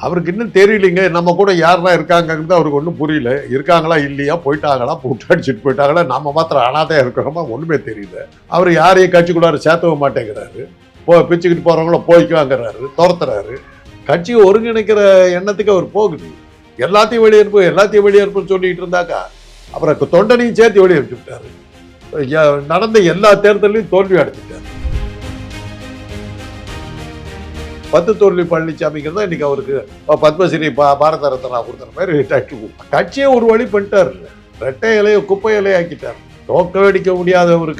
அவருக்கு இன்னும் தெரியலைங்க, நம்ம கூட யாரெல்லாம் இருக்காங்கன்னு அவருக்கு ஒன்றும் புரியல. இருக்காங்களா இல்லையா, போயிட்டாங்களா, போட்டு அடிச்சுட்டு போயிட்டாங்களா, நம்ம மாத்திரம் அனாதையா இருக்கிறோமா ஒன்றுமே தெரியல. அவர் யாரையும் கட்சிக்குள்ளார சேர்த்தவும் மாட்டேங்கிறாரு. பிச்சுக்கிட்டு போறவங்கள போய்க்குவாங்கிறாரு, துரத்துறாரு. கட்சியை ஒருங்கிணைக்கிற எண்ணத்துக்கு அவர் போகுது. எல்லாத்தையும் வெளியேற்பு சொல்லிட்டு இருந்தாக்கா அப்புறம் தொண்டனையும் சேர்த்து வெளியே அனுப்பிச்சு விட்டாரு. நடந்த எல்லா தேர்தலையும் தோல்வி அடைச்சிட்டாரு. 10 தோல்வி பழனிசாமிங்கிறது தான் இன்னைக்கு அவருக்கு பத்மஸ்ரீ பாரத ரத்னா கொடுக்குற மாதிரி டைட்டில். கட்சியை ஒரு வழி பண்ணிட்டாரு. ரெட்டை இலையை குப்பை இலையை ஆக்கிட்டார். தோக்கடிக்க முடியாத ஒரு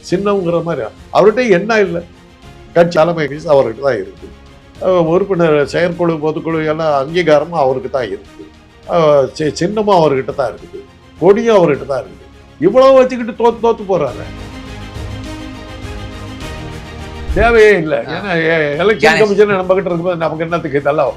சின்னம்ங்கிற மாதிரி அவர்கிட்ட என்ன இல்லை. கட்சி தலைமை அவர்கிட்ட தான் இருக்கு. உறுப்பினர் செயற்குழு பொதுக்குழு எல்லாம் அங்கீகாரமும் அவருக்கு தான் இருக்குது. சின்னமும் அவர்கிட்ட தான் இருக்குது. கொடியும் அவர்கிட்ட தான் இருக்குது. இவ்வளவு வச்சுக்கிட்டு தோத்து போறாரு. தேவையே இல்லை. ஏன்னா எலெக்ஷன் கமிஷன் நம்ம கிட்ட இருக்கும்போது நமக்கு என்னத்துக்கு இதெல்லாம்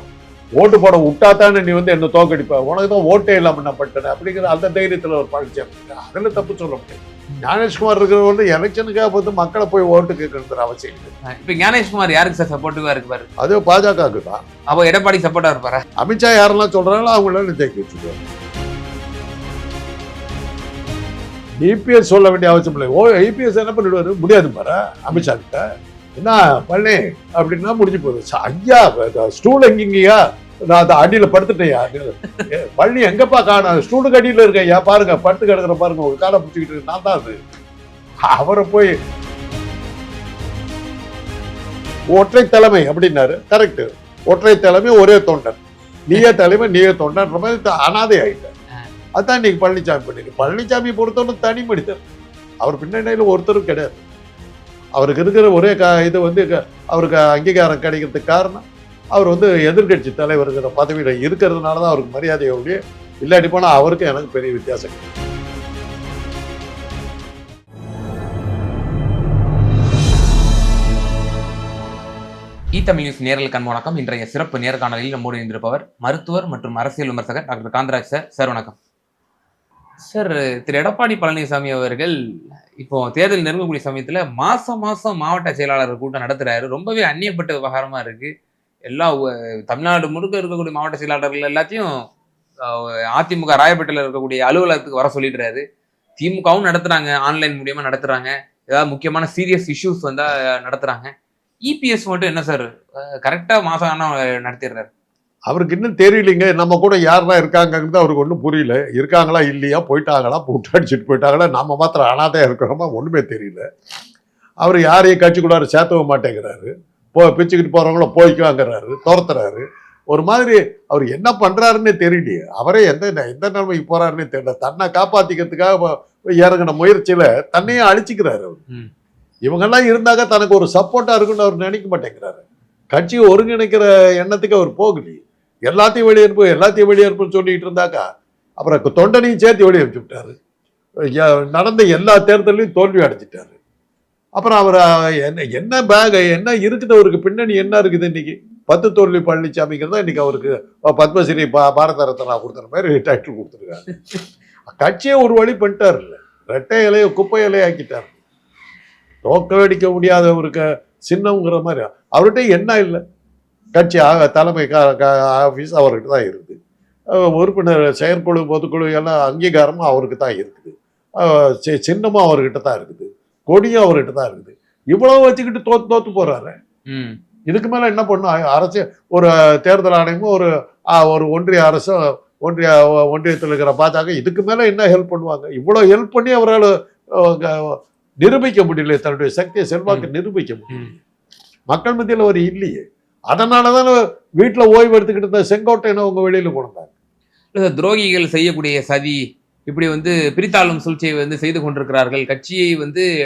ஓட்டு போட விட்டாத்தானே நீ வந்து என்ன தோக்கடிப்ப, உனக்கு தான் ஓட்டே இல்லாம என்ன பண்ணிட்டேன் அப்படிங்கிற அந்த தைரியத்தில் ஒரு பழனிசாமி அதுல தப்பு சொல்ல முடியாது. ஞானேஷ்குமார் இருக்கிறவர் வந்து எலெக்ஷனுக்காக வந்து மக்களை போய் ஓட்டு கேட்கறது அவசியம் இல்லை. இப்ப ஞானேஷ்குமார் யாருக்கு சார் சப்போர்ட்டிவா இருப்பாரு? அது பாஜகவுக்கு தான். அப்போ எடப்பாடி சப்போர்ட்டா இருப்பாரா? அமித்ஷா யாரெல்லாம் சொல்றாங்களோ அவங்களால ஜெயிக்க வச்சுக்குவாங்க. இபிஎஸ் சொல்ல வேண்டிய அவசியம் இல்லை. இபிஎஸ் என்ன பண்ணிடுவாரு, முடியாது பாரு அமித்ஷா கிட்ட. என்ன பழனி அப்படின்னா முடிஞ்சு போகுது. ஐயா ஸ்டூல் எங்கீங்கயா, நான் அந்த அடியில படுத்துட்டேயா, பழனி எங்கப்பா காணும், ஸ்டூலுக்கு அடியில இருக்கையா, பாருங்க படுத்து கிடக்குற பாருங்க, ஒரு காலை பிடிச்சிக்கிட்டு நான் தான் அது. அவரை போய் ஒற்றை தலைமை அப்படின்னாரு. கரெக்ட், ஒற்றை தலைமை ஒரே தொண்டன், நீயே தலைமை நீயே தொண்டன்ற மாதிரி அனாதை ஆயிட்டார். அதான் இன்னைக்கு பழனிசாமி பண்ணிருக்கு. பழனிசாமி பொறுத்தவரை தனி மனிதர். அவர் பின்னணியில் ஒருத்தரும் கிடையாது. அவருக்கு இருக்கிற ஒரே இது வந்து அவருக்கு அங்கீகாரம் கிடைக்கிறதுக்கு காரணம் அவர் வந்து எதிர்கட்சி தலைவருங்கிற பதவியில் இருக்கிறதுனால தான் அவருக்கு மரியாதையை ஒழிய, இல்லாட்டி போனால் அவருக்கு எனக்கு பெரிய வித்தியாசம். தமிழ் நியூஸ் நேரலுக்கு வணக்கம். இன்றைய சிறப்பு நேர்காணலில் நம்மோடு இருந்திருப்பவர் மருத்துவர் மற்றும் அரசியல் விமர்சகர் டாக்டர் காந்தராஜ் சார். சார் வணக்கம். சார், திரு எடப்பாடி பழனிசாமி அவர்கள் இப்போ தேர்தல் நெருங்கக்கூடிய சமயத்துல மாசம் மாவட்ட செயலாளர் கூட்டம் நடத்துறாரு. ரொம்பவே அந்நியப்பட்ட விவகாரமா இருக்கு. எல்லா தமிழ்நாடு முழுக்க இருக்கக்கூடிய மாவட்ட செயலாளர்கள் எல்லாத்தையும் அதிமுக ராயப்பேட்டையில் இருக்கக்கூடிய அலுவலகத்துக்கு வர சொல்லிடுறாரு. திமுகவும் நடத்துறாங்க, ஆன்லைன் மூலியமா நடத்துறாங்க. ஏதாவது முக்கியமான சீரியஸ் இஷ்யூஸ் வந்தா நடத்துறாங்க. இபிஎஸ் மட்டும் என்ன சார் கரெக்டா மாசம் ஆனா நடத்திடுறாரு. அவருக்கு இன்னும் தெரியலைங்க, நம்ம கூட யாரெல்லாம் இருக்காங்கன்னு அவருக்கு ஒன்றும் புரியல. இருக்காங்களா இல்லையா, போயிட்டாங்களா, போட்டு அடிச்சுட்டு போயிட்டாங்களா, நம்ம மாத்திரம் அனாதையா இருக்கிறோமா ஒன்றுமே தெரியல. அவர் யாரையும் கட்சிக்குள்ளார சேர்த்தவும் மாட்டேங்கிறாரு. பிச்சுக்கிட்டு போறவங்கள போய்க்குவாங்கிறாரு, துரத்துறாரு. ஒரு மாதிரி அவர் என்ன பண்றாருன்னே தெரியலையே. அவரே எந்த நிலைமைக்கு போறாருன்னே தெரியல. தன்னை காப்பாத்திக்கிறதுக்காக இறங்கின முயற்சியில தன்னையே அழிச்சுக்கிறாரு. அவர் இவங்கெல்லாம் இருந்தாக்க தனக்கு ஒரு சப்போர்ட்டா இருக்குன்னு அவர் நினைக்க மாட்டேங்கிறாரு. கட்சியை ஒருங்கிணைக்கிற எண்ணத்துக்கு அவர் போகலையே. எல்லாத்தையும் வெளியேற்புன்னு சொல்லிட்டு இருந்தாக்கா அப்புறம் தொண்டனையும் சேர்த்து வெளியே அனுப்பிச்சு விட்டாரு. நடந்த எல்லா தேர்தலையும் தோல்வி அடைச்சிட்டாரு. அப்புறம் அவர் என்ன பேக் என்ன இருக்குது, அவருக்கு பின்னணி என்ன இருக்குது. இன்னைக்கு 10 தோல்வி பழனிசாமிங்கிறதா இன்னைக்கு அவருக்கு பத்மஸ்ரீ பாரத ரத்னா கொடுக்குற மாதிரி டைட்டில் கொடுத்துருக்காரு. கட்சியை ஒரு வழி பண்ணிட்டார். ரெட்டை இலையை குப்பை இலையை ஆக்கிட்டார். தோக்கடிக்க முடியாத ஒரு சின்னம்ங்கிற மாதிரி அவர்கிட்ட என்ன இல்லை. கட்சி தலைமை ஆஃபீஸ் அவர்கிட்ட தான் இருக்குது. உறுப்பினர் செயற்குழு பொதுக்குழு எல்லாம் அங்கீகாரமும் அவருக்கு தான் இருக்குது. சின்னமும் அவர்கிட்ட தான் இருக்குது. கொடியும் அவர்கிட்ட தான் இருக்குது. இவ்வளவு வச்சுக்கிட்டு தோத்து போறாரு. இதுக்கு மேல என்ன பண்ணும் அரசு? ஒரு தேர்தல் ஆணையமும் ஒரு ஒன்றிய அரசும் ஒன்றியத்தில் இருக்கிற பாஜக இதுக்கு மேல என்ன ஹெல்ப் பண்ணுவாங்க? இவ்வளவு ஹெல்ப் பண்ணி அவரால் நிரூபிக்க முடியல, தன்னுடைய சக்தியை செல்வாக்கு நிரூபிக்க முடியல. மக்கள் மத்தியில் ஒரு இல்லையே. அதனாலதான் வீட்டில் ஓய்வு எடுத்துக்கிட்டு இருந்த செங்கோட்டையனை அவங்க வெளியில கொண்டாங்க. துரோகிகள் செய்யக்கூடிய சதி இப்படி வந்து பிரித்தாளும் சூழ்ச்சியை செய்து கொண்டிருக்கிறார்கள். கட்சியை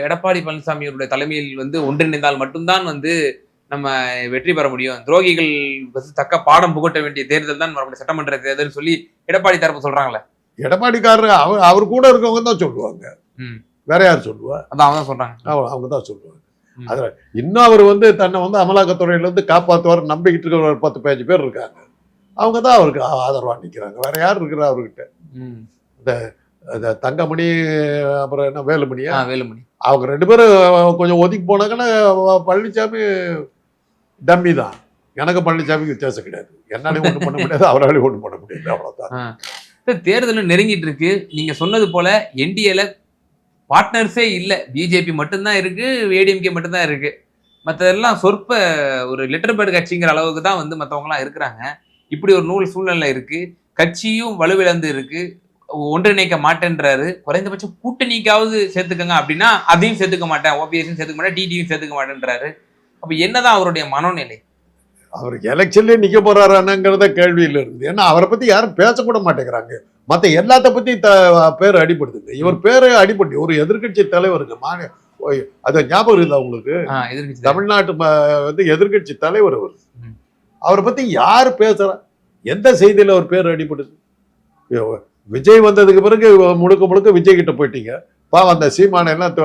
எடப்பாடி பழனிசாமியோட தலைமையில் ஒன்றிணைந்தால் மட்டும்தான் நம்ம வெற்றி பெற முடியும். துரோகிகள் தக்க பாடம் புகட்ட வேண்டிய தேர்தல் தான் மறுபடியும் சட்டமன்ற தேர்தல் சொல்லி எடப்பாடி தரப்பு சொல்றாங்களே. எடப்பாடிக்காரர் அவர் கூட இருக்கவங்க தான் சொல்லுவாங்க. வேற யார் சொல்லுவா? அதான் அவங்க தான் சொல்றாங்க. அவங்க தான் சொல்லுவாங்க. அதுல இன்னும் அவர் தன்னை அமலாக்கத்துறையில காப்பாற்றுவார் நம்பிக்கிட்டு இருக்கிற ஒரு 10-15 பேர் இருக்காங்க. அவங்க தான் அவருக்கு ஆதரவா நிற்கிறாங்க. வேற யார் இருக்கிறா அவர்கிட்ட? இந்த தங்கமணி அப்புறம் என்ன வேலுமணியா, அவங்க 2 பேரும் கொஞ்சம் ஒதுக்கி போனாங்கன்னா பழனிசாமி டம்மி தான். எனக்கு பழனிசாமிக்கு வித்தியாசம் கிடையாது. என்னாலையும் ஒன்றும் பண்ண முடியாது, அவராலையும் ஒன்றும் பண்ண முடியாது, அவ்வளோதான். சார் தேர்தல் நெருங்கிட்டு இருக்கு. நீங்க சொன்னது போல என்டிஏல பார்ட்னர்ஸே இல்லை, பிஜேபி மட்டும்தான் இருக்கு, ஏடிஎம்கே மட்டும்தான் இருக்கு. மற்றதெல்லாம் சொற்ப ஒரு லெட்டர் பேர்டு கட்சிங்கிற அளவுக்கு தான் வந்து மற்றவங்கலாம் இருக்கிறாங்க. இப்படி ஒரு சூழ்நிலை இருக்கு. கட்சியும் வலுவிழந்து இருக்கு. ஒன்றிணைக்க மாட்டேன்றாரு. குறைந்தபட்சம் கூட்டணிக்காவது சேர்த்துக்கங்க அப்படின்னா அதையும் சேர்த்துக்க மாட்டேன், ஓபிஎஸையும் சேர்த்துக்க மாட்டேன், டிடியும் சேர்த்துக்க மாட்டேன்றாரு. அப்ப என்னதான் அவருடைய மனோநிலை? அவர் எலெக்ஷன்லேயே நிற்க போறாரானுங்கிறத கேள்வியில் இருக்குது. ஏன்னா அவரை பத்தி யாரும் பேசக்கூட மாட்டேங்கிறாங்க. மற்ற எல்லாத்த பத்தி பேர் அடிபடுதுங்க. இவர் பேரு அடிபட்டு ஒரு எதிர்கட்சி தலைவருங்க. அது ஞாபகம் இருக்குதா உங்களுக்கு? தமிழ்நாட்டு வந்து எதிர்கட்சி தலைவர் அவர். அவரை பத்தி யார் பேசுறா? எந்த செய்தியில அவர் பேர் அடிபடுது? விஜய் வந்ததுக்கு பிறகு முழுக்க முழுக்க விஜய் கிட்ட போயிட்டீங்க. அந்த சீமான எல்லாம்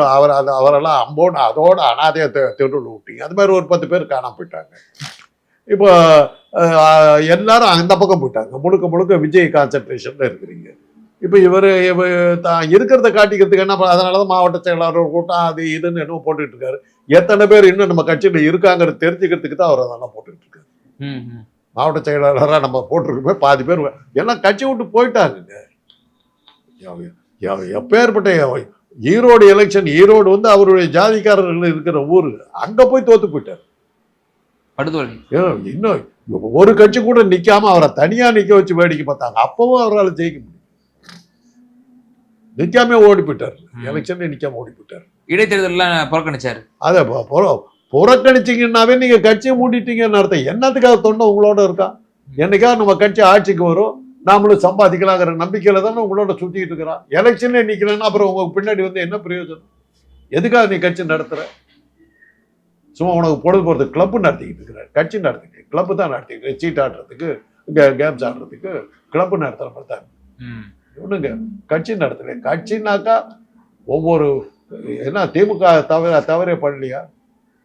அவரெல்லாம் அம்போடு அதோட அனாதையா தெருவில் விட்டீங்க. அது மாதிரி ஒரு 10 பேர் காணாம போயிட்டாங்க. இப்போ எல்லாரும் அந்த பக்கம் போயிட்டாங்க. முழுக்க முழுக்க விஜய் கான்சன்ட்ரேஷன்ல இருக்கிறீங்க. இப்போ இவர் தான் இருக்கிறத காட்டிக்கிறதுக்கு என்ன, அதனாலதான் மாவட்ட செயலாளர் கூட்டம் அது இதுன்னு என்ன போட்டுக்கிட்டு இருக்காரு. எத்தனை பேர் இன்னும் நம்ம கட்சியில இருக்காங்கிறது தெரிஞ்சுக்கிறதுக்கு தான் அவர் அதெல்லாம் போட்டுக்கிட்டு இருக்காரு. மாவட்ட செயலாளராக நம்ம போட்டிருக்கோமே பாதி பேர் எல்லாம் கட்சி விட்டு போயிட்டாங்க. எப்பேற்பட்ட ஈரோடு எலெக்ஷன், ஈரோடு வந்து அவருடைய ஜாதிக்காரர்கள் இருக்கிற ஊர், அங்க போய் தோத்து போயிட்டார். இன்னும் ஒரு கட்சி கூட நிக்காம அவரை தனியா நிக்க வச்சு வேடிக்கை பார்த்தாங்க. அப்பவும் அவரால் ஜெயிக்க முடியும். நிக்காம ஓடி போயிட்டார். எலெக்ஷன்ல நிக்காம ஓடி போயிட்டார். இடைத்தேர்தல் புறக்கணிச்சாரு. அத புறக்கணிச்சிங்கன்னாவே நீங்க கட்சியை மூடிட்டீங்கன்னு அர்த்தம். என்னத்துக்காக தொண்டை உங்களோட இருக்கா? என்னைக்காவது நம்ம கட்சி ஆட்சிக்கு வரும், நாமளும் சம்பாதிக்கலாங்கிற நம்பிக்கையில தானே உங்களோட சுத்திட்டு இருக்கிறான். எலெக்ஷன்ல நிக்கலன்னா அப்புறம் உங்களுக்கு பின்னாடி வந்து என்ன பிரயோஜனம்? எதுக்காக நீ கட்சி நடத்துற? சும்மா உனக்கு பொழுது போறது கிளப்பு நடத்திக்கிட்டு இருக்கிற, கட்சி நடத்திட்டு கிளப்பு தான் நடத்திக்கிட்டு, சீட் ஆடுறதுக்கு, கேம்ஸ் ஆடுறதுக்கு கிளப்பு நடத்துற மாதிரி தான் ஒண்ணுங்க. கட்சி நடத்துறேன். கட்சினாக்கா ஒவ்வொரு என்ன திமுக தவறே பண்ணலையா?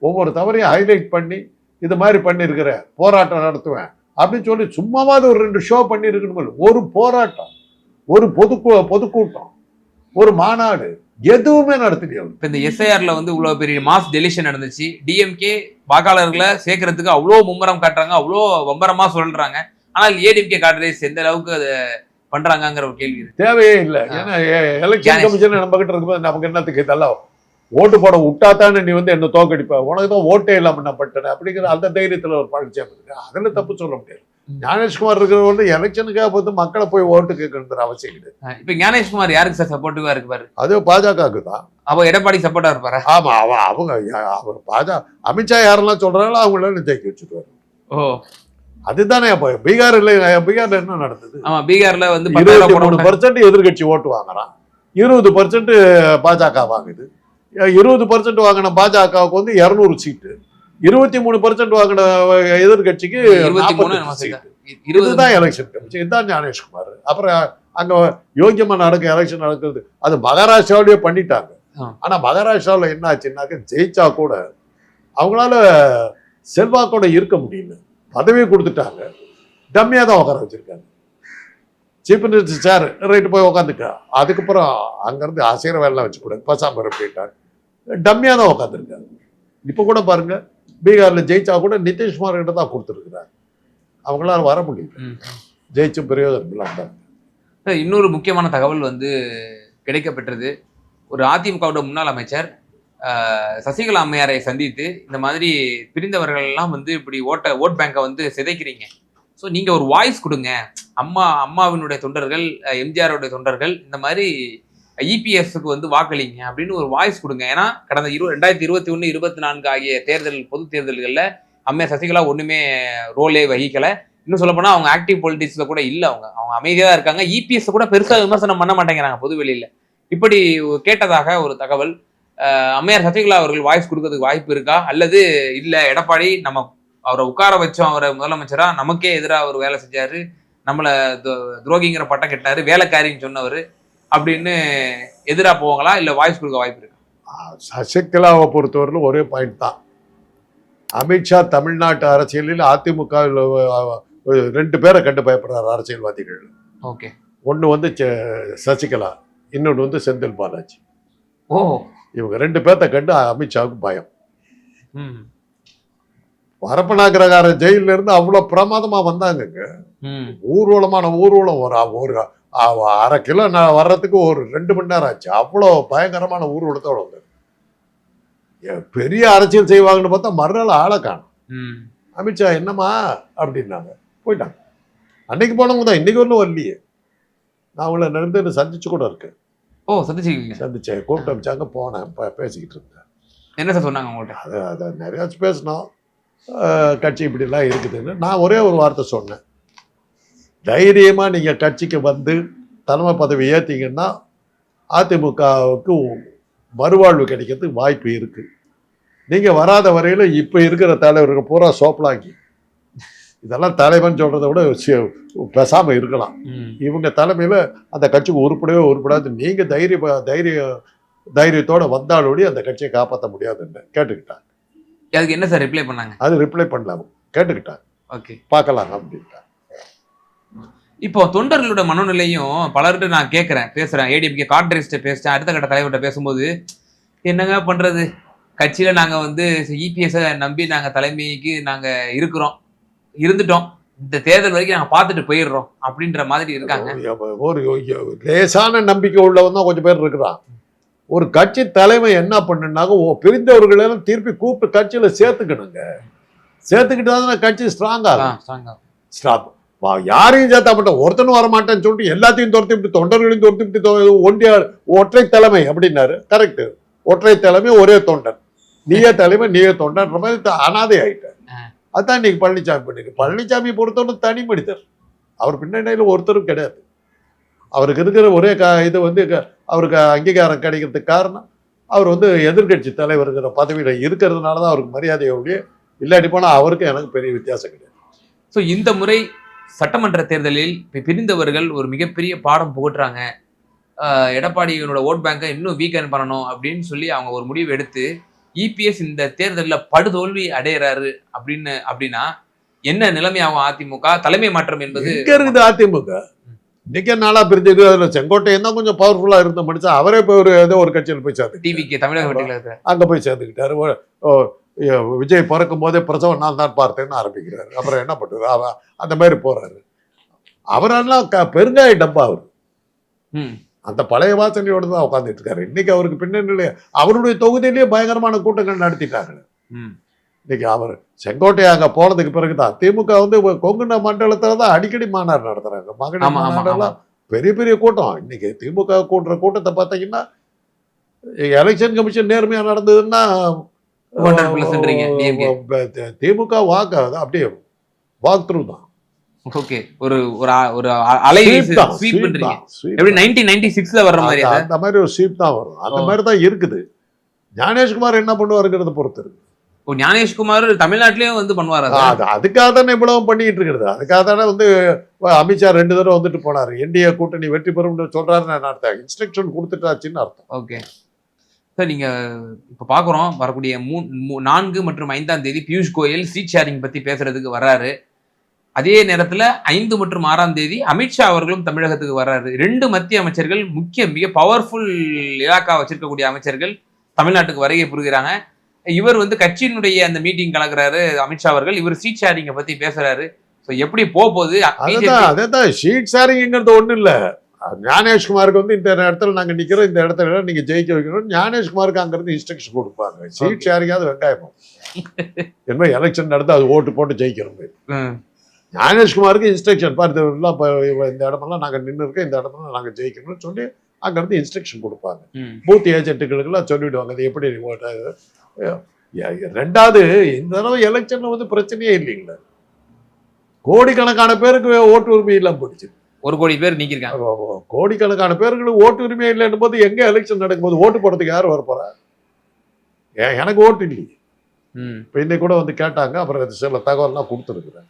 ஒவ்வொரு தவறையும் ஹைலைட் பண்ணி இது மாதிரி பண்ணியிருக்கிற, போராட்டம் நடத்துவேன் அப்படின்னு சொல்லி சும்மாவது ஒரு 2 ஷோ பண்ணியிருக்கணும். ஒரு போராட்டம், ஒரு பொதுக்கூட்டம், ஒரு மாநாடு எதுவுமே நடத்தியா? இப்ப இந்த எஸ்ஐஆர்ல வந்து இவ்வளவு பெரிய மாஸ் டெலிஷன் நடந்துச்சு. டிஎம்கே வாக்காளர்களை சேர்க்கறதுக்கு அவ்வளோ மும்முரம் காட்டுறாங்க, அவ்வளோ வம்பரமா சொல்றாங்க. ஆனால் ஏடிஎம்கே காட்டுறது எந்த அளவுக்கு அதை பண்றாங்கிற ஒரு கேள்வி தேவையே இல்லை. ஏன்னா எலெக்ஷன் கமிஷன் நம்ம கிட்ட இருக்கும்போது நமக்கு என்னத்துக்கு இதெல்லாம் ஓட்டு போட விட்டாத்தானே நீ வந்து என்ன தோக்கடிப்ப, உனக்கு தான் ஓட்டே இல்லாம என்ன பண்ணிட்டேன் அப்படிங்கிற அந்த தைரியத்துல ஒரு பழனிசாமி இருக்கு. அதுல தப்பு சொல்ல முடியாது. ஞானேஷ்குமார் இருக்கிற வந்து எலெக்ஷனுக்காக பார்த்து மக்களை போய் ஓட்டு கேட்கணுங்கிற அவசியம் கிடையாது. இப்ப ஞானேஷ்குமார் யாருக்கு சார் சப்போர்ட்டிவா இருப்பாரு? அது பாஜகவுக்கு தான். அவ எடப்பாடி சப்போர்ட்டா இருப்பாரு. ஆமா, அவங்க அவர் பாஜக அமித்ஷா யாரெல்லாம் சொல்றாங்களோ அவங்கள ஜெயிக்க வச்சுருவாரு. ஓ, அதுதானே. அப்ப பீகார்ல என்ன நடந்தது? ஆமா, பீகார்ல வந்து 23% எதிர்கட்சி ஓட்டு வாங்குறான், 20% பாஜக வாங்குது. 20% வாங்கின பாஜகவுக்கு வந்து 200 சீட்டு, 23% வாங்கின எதிர்கட்சிக்கு 40 சீட்டு. இதுதான் எலெக்ஷன் கமிஷன். இதுதான் ஞானேஷ்குமார். அப்புறம் அங்க யோகியமா எலெக்ஷன் நடக்குது. அது மகாராஷ்டிராவிலேயே பண்ணிட்டாங்க. ஆனா மகாராஷ்டிராவில் என்ன ஆச்சுன்னாக்க, ஜெயிச்சா கூட அவங்களால செல்வாக்கோட இருக்க முடியல. பதவியை கொடுத்துட்டாங்க, டம்மியா தான் உட்கார வச்சிருக்காங்க. சீஃப் மினிஸ்டர் சேர் ரைட்டு போய் உட்காந்துக்க. அதுக்கப்புறம் அங்கேருந்து அசைகிற வேலைலாம் வச்சுக்கூடாது, பசாம போயிட்டாங்க. டம்மியாக தான் உட்காந்துருக்காங்க. இப்போ கூட பாருங்க, பீகாரில் ஜெயிச்சா கூட நிதிஷ்குமார் கிட்ட தான் கொடுத்துருக்குறாங்க. அவங்களால வர முடியல, ஜெயிச்சும் பிரயோஜனம் இல்லாமல். இன்னொரு முக்கியமான தகவல் வந்து கிடைக்கப்பெற்றது. ஒரு அதிமுகவோட முன்னாள் அமைச்சர் சசிகலா அம்மையாரை சந்தித்து இந்த மாதிரி பிரிந்தவர்கள் எல்லாம் வந்து இப்படி ஓட் பேங்கை வந்து சிதைக்கிறீங்க, ஸோ நீங்கள் ஒரு வாய்ஸ் கொடுங்க, அம்மாவினுடைய தொண்டர்கள், எம்ஜிஆருடைய தொண்டர்கள் இந்த மாதிரி இபிஎஸ்க்கு வந்து வாக்களிங்க அப்படின்னு ஒரு வாய்ஸ் கொடுங்க. ஏன்னா கடந்த 2021, 24 ஆகிய பொது தேர்தல்களில் அம்மையார் சசிகலா ஒன்றுமே ரோலே வகிக்கலை. இன்னும் சொல்லப்போனால் அவங்க ஆக்டிவ் பொலிட்டிக்ஸில் கூட இல்லை. அவங்க அமைதியாக தான் இருக்காங்க. இபிஎஸ் கூட பெருசாக விமர்சனம் பண்ண மாட்டேங்கிறாங்க பொது வெளியில். இப்படி கேட்டதாக ஒரு தகவல். அம்மையார் சசிகலா அவர்கள் வாய்ஸ் கொடுக்கறதுக்கு வாய்ப்பு இருக்கா, அல்லது இல்லை எடப்பாடி நம்ம அவரை உட்கார வச்சோம், அவரை முதலமைச்சரா, நமக்கே எதிராக அவர் வேலை செஞ்சாரு, நம்மளை துரோகிங்கிற பட்டம் கெட்டாரு, வேலைக்காரின்னு சொன்னவர் அப்படின்னு எதிராக போவாங்களா, இல்லை வாய்ஸ் கொடுக்க வாய்ப்பு இருக்கா? சசிகலாவை பொறுத்தவரையிலும் ஒரே பாயிண்ட் தான். அமித்ஷா தமிழ்நாட்டு அரசியலில் அதிமுக 2 பேரை கண்டு பயப்படுறாரு அரசியல்வாதிகள். ஓகே, ஒன்று வந்து சசிகலா, இன்னொன்று வந்து செந்தில் பாலாஜி. ஓ, இவங்க 2 பேர்த்த கண்டு அமித்ஷாவுக்கு பயம். வரப்பனாக்கிரகார ஜெயில இருந்து அவ்வளவு பிரமாதமா வந்தாங்க. ஊர்வலமான ஊர்வலம் ஒரு அரை கிலோ வர்றதுக்கு ஒரு 2 மணி நேரம் ஆச்சு. அவ்வளோ பயங்கரமான ஊர்வலத்தோட வந்தது. பெரிய அரசியல் செய்வாங்கன்னு பார்த்தா மறுநாள் ஆளை காணும். அமித்ஷா என்னம்மா அப்படின்னாங்க, போயிட்டாங்க. அன்னைக்கு போனவங்க தான், இன்னைக்கு ஒன்றும் வரலையே. நான் அவங்கள நடந்து சந்திச்சு கூட இருக்கேன். சந்திச்சேன், கூப்பிட்டு அமிச்சாங்க, போனேன், பேசிக்கிட்டு இருந்தேன். என்ன சார் சொன்னாங்க உங்கள்கிட்ட? அதை நிறையா பேசினோம். கட்சி இப்படிலாம் இருக்குதுன்னு நான் ஒரே ஒரு வார்த்தை சொன்னேன். தைரியமாக நீங்கள் கட்சிக்கு வந்து தலைமை பதவி ஏற்றிங்கன்னா அதிமுகவுக்கு மறுவாழ்வு கிடைக்கிறதுக்கு வாய்ப்பு இருக்குது. நீங்கள் வராத வரையில் இப்போ இருக்கிற தலைவர்கள் பூரா சோப்பலாக்கி இதெல்லாம் தலைவன் சொல்கிறத விட பேசாமல் இருக்கலாம். இவங்க தலைமையில் அந்த கட்சிக்கு உருப்படாது. நீங்கள் தைரியத்தோடு வந்தாலோடி அந்த கட்சியை காப்பாற்ற முடியாதுன்னு கேட்டுக்கிட்டாங்க. அதுக்கு என்ன சார் ரிப்ளை பண்ணாங்க? அது ரிப்ளை பண்ணலாம், கேட்டுக்கிட்டாங்க. ஓகே, பார்க்கலாம் அப்படின்ட்டாங்க. இப்போ தொண்டர்களோட மனநிலையும் பலர்கிட்ட நான் பேசுறேன். ஏடிஎம்கே கார்டரிஸ்ட பேசிட்டேன், அடுத்த கட்ட தலைவர்கிட்ட பேசும்போது என்னங்க பண்றது, கட்சியில நாங்க வந்து இபிஎஸ் நம்பி நாங்க தலைமைக்கு நாங்க இருந்துட்டோம், இந்த தேர்தல் வரைக்கும் நாங்க பார்த்துட்டு போயிடுறோம் அப்படின்ற மாதிரி இருக்காங்க. ஒரு லேசான நம்பிக்கை உள்ளவன் தான் கொஞ்சம் பேர் இருக்கிறான். ஒரு கட்சி தலைமை என்ன பண்ணுனாங்க, பிரிந்தவர்களெல்லாம் திருப்பி கூப்பிட்டு கட்சியில சேர்த்துக்கணுங்க. சேர்த்துக்கிட்டு தான் கட்சி ஸ்ட்ராங் ஆகும். யாரையும் சேர்த்தா மாட்டோம், ஒருத்தனும் வரமாட்டேன்னு சொல்லிட்டு எல்லாத்தையும் துரத்திவிட்டு தொண்டர்களையும் துரத்திவிட்டு ஒற்றை தலைமை அப்படின்னாரு. கரெக்ட், ஒற்றை தலைமை ஒரே தொண்டன், நீயே தலைமை நீயே தொண்டன்ற மாதிரி அனாதை ஆயிட்டார். அதுதான் இன்னைக்கு பழனிசாமி பண்ணிருக்கு. பழனிசாமி பொறுத்தவரை தனி மனிதர், அவர் பின்னணியில் ஒருத்தரும் கிடையாது. அவருக்கு இருக்கிற ஒரே இது வந்து அவருக்கு அங்கீகாரம் கிடைக்கிறதுக்கு காரணம் அவர் வந்து எதிர்கட்சி தலைவருங்கிற பதவியில் இருக்கிறதுனால தான் அவருக்கு மரியாதையோடைய. இல்லாட்டி போனால் அவருக்கு எனக்கு பெரிய வித்தியாசம் கிடையாது. ஸோ இந்த முறை சட்டமன்ற தேர்தலில் பிரிந்தவர்கள் ஒரு மிகப்பெரிய பாடம் புகட்டுறாங்க. எடப்பாடியோட ஓட் பேங்கை இன்னும் வீக்கன் பண்ணணும் அப்படின்னு சொல்லி அவங்க ஒரு முடிவு எடுத்து இபிஎஸ் இந்த தேர்தலில் படுதோல்வி அடையிறாரு அப்படின்னா என்ன நிலைமையாகும்? அதிமுக தலைமை மாற்றம் என்பது இருக்குது. அதிமுக இன்னைக்கு நாளா பிரிஞ்சது. அதில் செங்கோட்டையன் தான் கொஞ்சம் பவர்ஃபுல்லாக இருந்த மனுஷன். அவரே இப்போ ஒரு கட்சியில் போய் சேர்ந்து டிவிக்கு தமிழக அங்கே போய் சேர்ந்துக்கிட்டாரு. விஜய் பிறக்கும் போதே பிரசவம் நான் தான் பார்த்தேன்னு ஆரம்பிக்கிறாரு. அப்புறம் என்ன பண்ணுறது, அந்த மாதிரி போறாரு. அவரெல்லாம் பெருங்காய டப்பா. அவர் அந்த பழைய வாசனையோடு தான் உட்காந்துட்டு இருக்காரு. இன்னைக்கு அவருக்கு பின்னணியிலே அவருடைய தொகுதியிலேயே பயங்கரமான கூட்டங்கள் நடத்திட்டாங்க. இன்னைக்கு அவர் செங்கோட்டை அங்கே போனதுக்கு பிறகுதான் திமுக வந்து கொங்குன மண்டலத்துல தான் அடிக்கடி மாநாடு நடத்துறாங்க. மகளிர் மாநாடெல்லாம் பெரிய பெரிய கூட்டம். இன்னைக்கு திமுக கூட்டுற கூட்டத்தை பார்த்தீங்கன்னா எலெக்ஷன் கமிஷன் நேர்மையா நடந்ததுன்னா திமுக வாக்கு அப்படியே வாக் த்ரூ தான். ஓகே, ஒரு ஒரு அலை ஸ்வீப் பண்றீங்க. எப்படி 1996ல வர்ற மாதிரி அந்த மாதிரி ஒரு ஸ்வீப் தான் வரும். அந்த மாதிரி தான் இருக்குது. ஞானேஷ்குமார் என்ன பண்ணுவாருங்கிறத பொறுத்து இருக்கு. ஞானேஷ்குமார் தமிழ்நாட்டிலேயும் வந்து பண்ணுவாரு. அதுக்காக தானே இவ்வளவு பண்ணிட்டு இருக்கிறது. அதுக்காக தானே வந்து அமித்ஷா 2 தடவை வந்துட்டு போனாரு. என்டிஏ கூட்டணி வெற்றி பெறும் சொல்றாருன்னு அர்த்தம். இன்ஸ்ட்ரக்ஷன் கொடுத்துட்டாச்சுன்னு அர்த்தம். ஓகே சார், நீங்க இப்ப பாக்குறோம் வரக்கூடிய 4 மற்றும் 5ஆம் தேதி பியூஷ் கோயல் சீட் ஷேரிங் பத்தி பேசுறதுக்கு வர்றாரு. அதே நேரத்துல 5 மற்றும் 6ஆம் தேதி அமித்ஷா அவர்களும் தமிழகத்துக்கு வர்றாரு. 2 மத்திய அமைச்சர்கள், மிக பவர்ஃபுல் இலாக்கா வச்சிருக்கக்கூடிய அமைச்சர்கள் தமிழ்நாட்டுக்கு வருகை புரிகிறாங்க. இவர் வந்து கட்சியினுடைய அந்த மீட்டிங் கலக்குறாரு அமித்ஷா அவர்கள். இவர் சீட் ஷேரிங்கை பத்தி பேசுறாரு. எப்படி போகுது? அதான் ஷீட் ஷேரிங்கிறது ஒண்ணு இல்ல. ஞானேஷ்குமாருக்கு வந்து இந்த இடத்துல நாங்க நிக்கிறோம், இந்த இடத்துல நீங்க ஜெயிக்க வைக்கணும், ஞானேஷ்குமாருக்கு அங்கிருந்து இன்ஸ்ட்ரக்ஷன் கொடுப்பாங்க. சீட் ஷேரிங்காவது வெங்காயம் என்ன எலெக்ஷன் நடந்து அது ஓட்டு போட்டு ஜெயிக்கிறோம். ஞானேஷ்குமாருக்கு இன்ஸ்ட்ரக்ஷன் பார்த்து இந்த இடமெல்லாம் நாங்க நின்று இருக்கோம், இந்த இடமெல்லாம் நாங்க ஜெயிக்கணும்னு சொல்லி அங்கிருந்து இன்ஸ்ட்ரக்ஷன் கொடுப்பாங்க. பூத் ஏஜென்ட்டுகளுக்கெல்லாம் சொல்லிவிடுவாங்க அது எப்படி. 2வது இந்த தடவை எலெக்ஷன்ல வந்து பிரச்சனையே இல்லைங்களா. கோடிக்கணக்கான பேருக்கு ஓட்டு உரிமை இல்லாம போயிடுச்சு. 1 கோடி பேர் நீக்கிருக்காங்க. கோடிக்கணக்கான பேருக்கு ஓட்டு உரிமை இல்லைன்னு போது எங்க எலெக்ஷன் நடக்கும்போது ஓட்டு போடுறதுக்கு யாரும் வரப்போறா? எனக்கு ஓட்டு இல்லையே. இப்போ இன்னைக்கு கூட வந்து கேட்டாங்க. அப்புறம் சில தகவல்லாம் கொடுத்துருக்குறேன்.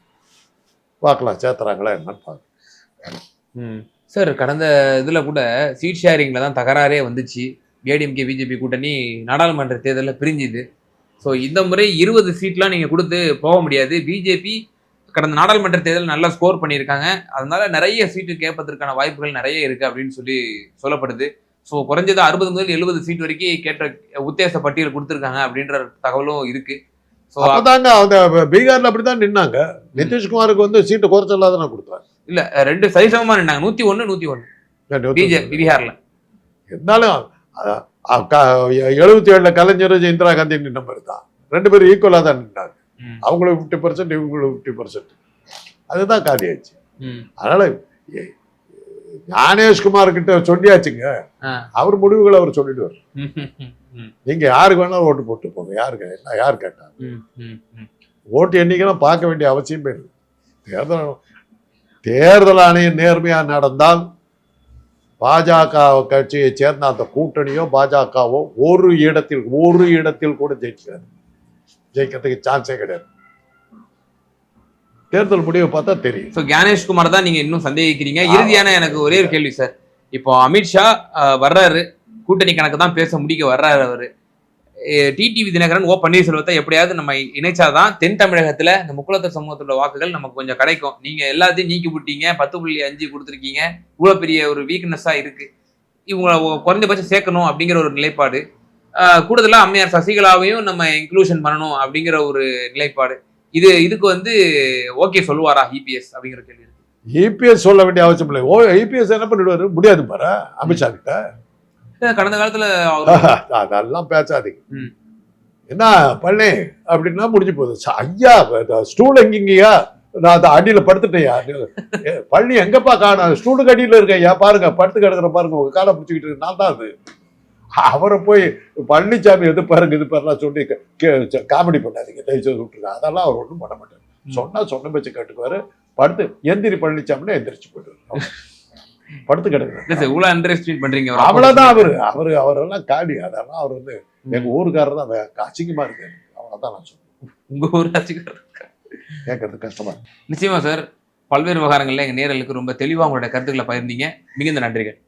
பார்க்கலாம் சேர்த்துறாங்களா என்னன்னு பார்க்கலாம். சார், கடந்த இதில் கூட சீட் ஷேரிங்கில் தான் தகராறே வந்துச்சு. ஏடிஎம்கே பிஜேபி கூட்டணி நாடாளுமன்ற தேர்தலில் பிரிஞ்சுது. ஸோ இந்த முறை 20 சீட்லாம் நீங்கள் கொடுத்து போக முடியாது. பிஜேபி கடந்த நாடாளுமன்ற தேர்தல் நல்லா ஸ்கோர் பண்ணியிருக்காங்க. அதனால நிறைய சீட்டு கேட்பதற்கான வாய்ப்புகள் நிறைய இருக்குது அப்படின்னு சொல்லப்படுது. ஸோ குறைஞ்சது 60 முதல் 70 சீட் வரைக்கும் கேட்ட உத்தேச பட்டியல் கொடுத்துருக்காங்க அப்படின்ற தகவலும் இருக்குது. So, அப்பதாங்க அந்த பீகார்ல அப்படித்தான் நின்னாங்க. நிதிஷ்குமாருக்கு வந்து சீட்டு குறைச்சலாக தானே கொடுத்தாங்க. இல்ல 2 சரிசமமா நின்னாங்க. 101 பிஜேபி பீகார்ல. இருந்தாலும் 77 கலைஞர் இந்திரா காந்தி நின்ன மாதிரி தான். 2 பேரும் ஈக்குவலா தான் நின்னாங்க. அவங்களுக்கு 50%, இவங்களுக்கு 50%. அதுதான் காலியாச்சு. அதனால ஞானேஷ்குமார் கிட்ட சொல்லியாச்சுங்க. அவர் முடிவுகளை அவர் சொல்லிடுவார். நீங்க யாருக்கு வேணாலும் ஓட்டு போட்டு போங்க. யாரு கேட்டாங்க? ஓட்டு எண்ணிக்கைலாம் பார்க்க வேண்டிய அவசியமே இல்லை. தேர்தல் ஆணையம் நேர்மையா நடந்தால் பாஜக கட்சியை சேர்ந்த அந்த கூட்டணியோ பாஜகவோ ஒரு இடத்தில் கூட ஜெயிக்கிறதுக்கு சான்ஸே கிடையாது. தேர்தல் முடிவை பார்த்தா தெரியும். ஸோ ஞானேஷ்குமார் தான் நீங்க இன்னும் சந்தேகிக்கிறீங்க. இறுதியான எனக்கு ஒரே ஒரு கேள்வி சார். இப்போ அமித்ஷா வர்றாரு, கூட்டணி கணக்கு தான் பேச முடிக்க வர்றாரு அவரு. டிடிவி தினகரன் ஓ பன்னீர்செல்வத்தை எப்படியாவது நம்ம இணைச்சாதான் தென் தமிழகத்துல இந்த முக்குளத்தூர் சமூகத்தோட வாக்குகள் நமக்கு கொஞ்சம் கிடைக்கும். நீங்க எல்லாத்தையும் நீக்கி விட்டீங்க, 10.5 கொடுத்துருக்கீங்க. இவ்வளவு பெரிய ஒரு வீக்னஸா இருக்கு. இவங்களை குறைஞ்சபட்சம் சேர்க்கணும் அப்படிங்கிற ஒரு நிலைப்பாடு. கூடுதலா அம்மையார் சசிகலாவையும் நம்ம இன்க்ளூஷன் பண்ணணும் அப்படிங்கிற ஒரு நிலைப்பாடு. இதுக்கு வந்து ஓகே சொல்லுவாரா இபிஎஸ் அப்படிங்கிற கேள்வி இருக்கு. இபிஎஸ் சொல்ல வேண்டிய அவசியம் இல்லை. இபிஎஸ் என்ன பண்ணிடுவாரு? முடியாது பாரு அமித்ஷா கிட்ட. கடந்த காலத்துல அதெல்லாம் பேசாதீங்க. என்ன பண்ணே அப்படின்னா முடிஞ்சு போகுது. ஐயா ஸ்டூல் எங்கீங்கயா? நான் அந்த அடியில படுத்துட்டேயா? பழனி எங்கப்பா காணும்? ஸ்டூலுக்கு அடியில இருக்கையா பாருங்க, படுத்து கிடக்குற பாருங்க, உங்க காலை பிடிச்சிக்கிட்டு இருக்கு. நான் தான் அது. அவரை போய் பழனிசாமி எது பாருங்க இது பாருலாம் சொல்லி காமெடி பண்ணாதீங்க, தயவுசெய்து விட்டுருங்க. அதெல்லாம் அவர் ஒன்றும் பண்ண மாட்டார். சொன்ன பேச்சு கேட்டுக்குவாரு. படுத்து எந்திரி பழனிசாமின்னா எந்திரிச்சு போயிட்டு படுத்து கிடக்குறாரு. அவ்வளவுதான். அவரெல்லாம் காலி. அதெல்லாம் அவர் வந்து எங்க ஊருக்காரர் தான் அசிங்கமா இருக்கு. அவ்வளவுதான் நான் சொல்றேன். உங்க ஊர் கேட்கறது கஷ்டமா இருக்கு. நிச்சயமா சார். பல்வேறு விவகாரங்கள்ல எங்க நேரலுக்கு ரொம்ப தெளிவா உங்களுடைய கருத்துக்களை பகிர்ந்தீங்க. மிகுந்த நன்றிகள்.